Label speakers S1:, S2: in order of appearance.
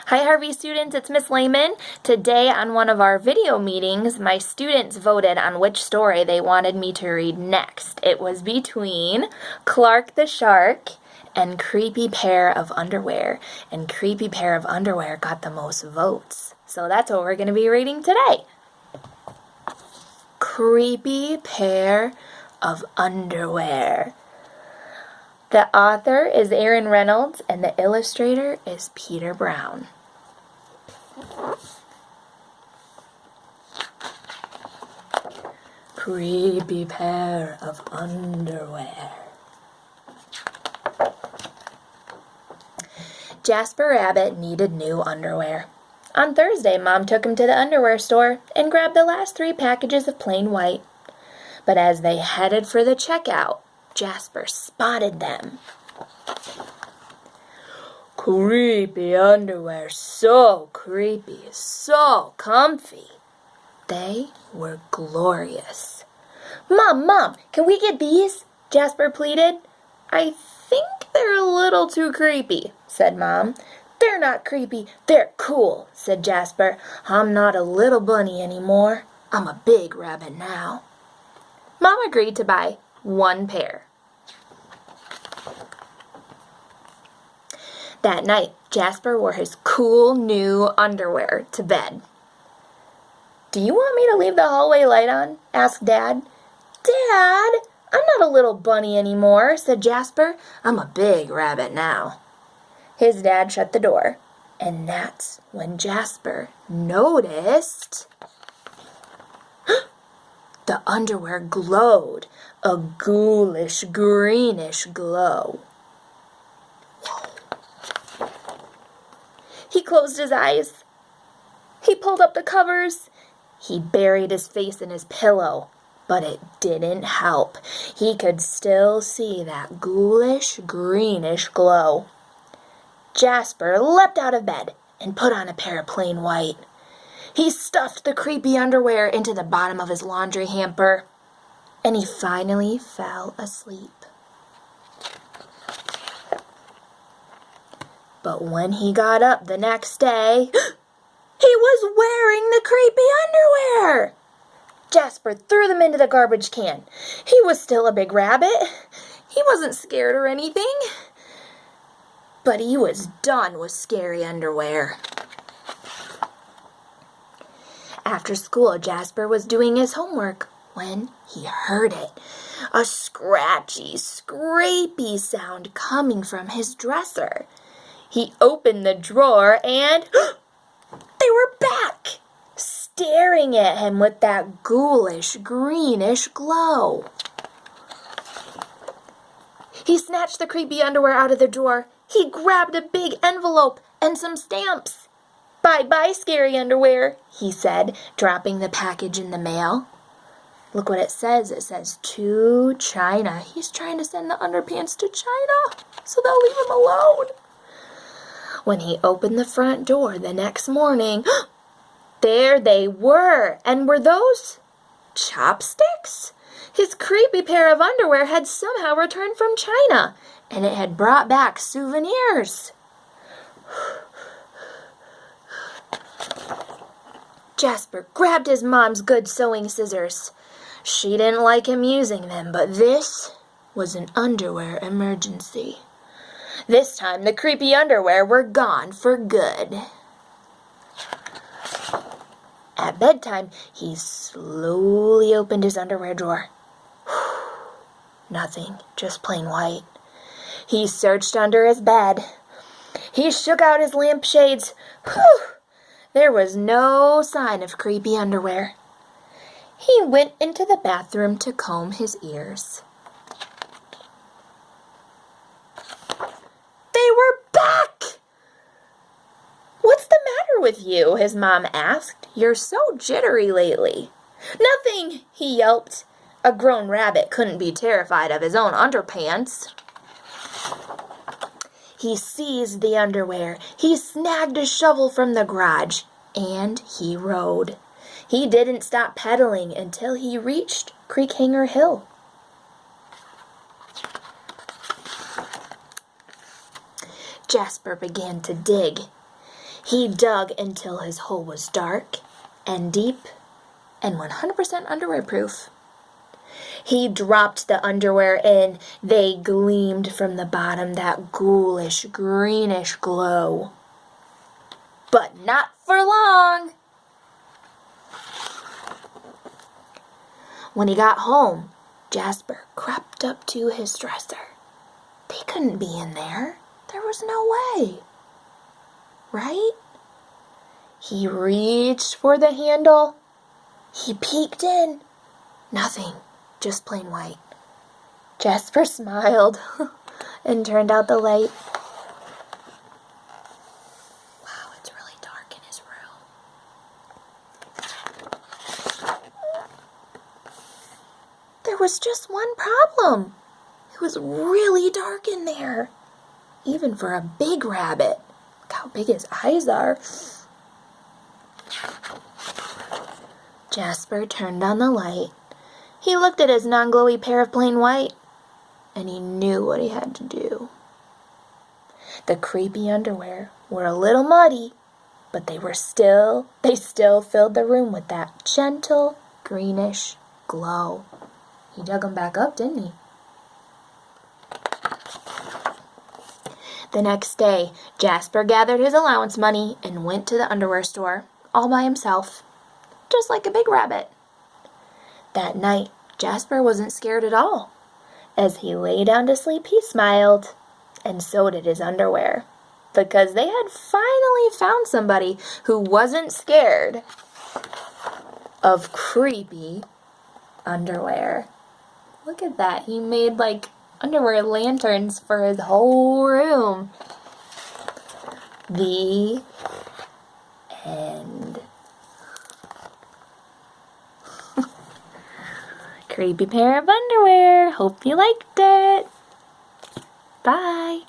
S1: Hi Harvey students, it's Miss Lehman. Today on one of our video meetings, my students voted on which story they wanted me to read next. It was between Clark the Shark and Creepy Pair of Underwear. And Creepy Pair of Underwear got the most votes. So that's what we're going to be reading today. Creepy Pair of Underwear. The author is Aaron Reynolds and the illustrator is Peter Brown. Creepy pair of underwear. Jasper Rabbit needed new underwear. On Thursday, Mom took him to the underwear store and grabbed the last 3 packages of plain white. But as they headed for the checkout, Jasper spotted them. Creepy underwear, so creepy, so comfy. They were glorious. Mom, can we get these? Jasper pleaded. I think they're a little too creepy, said Mom. They're not creepy, they're cool, said Jasper. I'm not a little bunny anymore. I'm a big rabbit now. Mom agreed to buy 1 pair. That night, Jasper wore his cool new underwear to bed. Do you want me to leave the hallway light on? Asked Dad. Dad, I'm not a little bunny anymore, said Jasper. I'm a big rabbit now. His dad shut the door, and that's when Jasper noticed the underwear glowed, a ghoulish, greenish glow. He closed his eyes. He pulled up the covers. He buried his face in his pillow, but it didn't help. He could still see that ghoulish, greenish glow. Jasper leapt out of bed and put on a pair of plain white. He stuffed the creepy underwear into the bottom of his laundry hamper, and he finally fell asleep. But when he got up the next day, he was wearing the creepy underwear. Jasper threw them into the garbage can. He was still a big rabbit. He wasn't scared or anything. But he was done with scary underwear. After school, Jasper was doing his homework when he heard it. A scratchy, scrapey sound coming from his dresser. He opened the drawer and they were back, staring at him with that ghoulish, greenish glow. He snatched the creepy underwear out of the drawer. He grabbed a big envelope and some stamps. Bye-bye, scary underwear, he said, dropping the package in the mail. Look what it says. It says, to China. He's trying to send the underpants to China, so they'll leave him alone. When he opened the front door the next morning, there they were. And were those chopsticks? His creepy pair of underwear had somehow returned from China, and it had brought back souvenirs. Jasper grabbed his mom's good sewing scissors. She didn't like him using them, but this was an underwear emergency. This time, the creepy underwear were gone for good. At bedtime, he slowly opened his underwear drawer. Nothing, just plain white. He searched under his bed. He shook out his lampshades. There was no sign of creepy underwear. He went into the bathroom to comb his ears. They were back! What's the matter with you? His mom asked. You're so jittery lately. Nothing, he yelped. A grown rabbit couldn't be terrified of his own underpants. He seized the underwear. He snagged a shovel from the garage, and he rode. He didn't stop pedaling until he reached Creek Hanger Hill. Jasper began to dig. He dug until his hole was dark and deep and 100% underwear proof. He dropped the underwear in. They gleamed from the bottom, that ghoulish, greenish glow. But not for long. When he got home, Jasper crept up to his dresser. They couldn't be in there. There was no way. Right? He reached for the handle. He peeked in. Nothing, just plain white. Jasper smiled and turned out the light. Wow, it's really dark in his room. There was just one problem. It was really dark in there, even for a big rabbit. Look how big his eyes are. Jasper turned on the light. He looked at his non-glowy pair of plain white, and he knew what he had to do. The creepy underwear were a little muddy, but they still filled the room with that gentle, greenish glow. He dug them back up, didn't he? The next day, Jasper gathered his allowance money and went to the underwear store, all by himself, just like a big rabbit. That night, Jasper wasn't scared at all. As he lay down to sleep, he smiled, and so did his underwear, because they had finally found somebody who wasn't scared of creepy underwear. Look at that. He made like underwear lanterns for his whole room. The end. Creepy pair of underwear. Hope you liked it. Bye.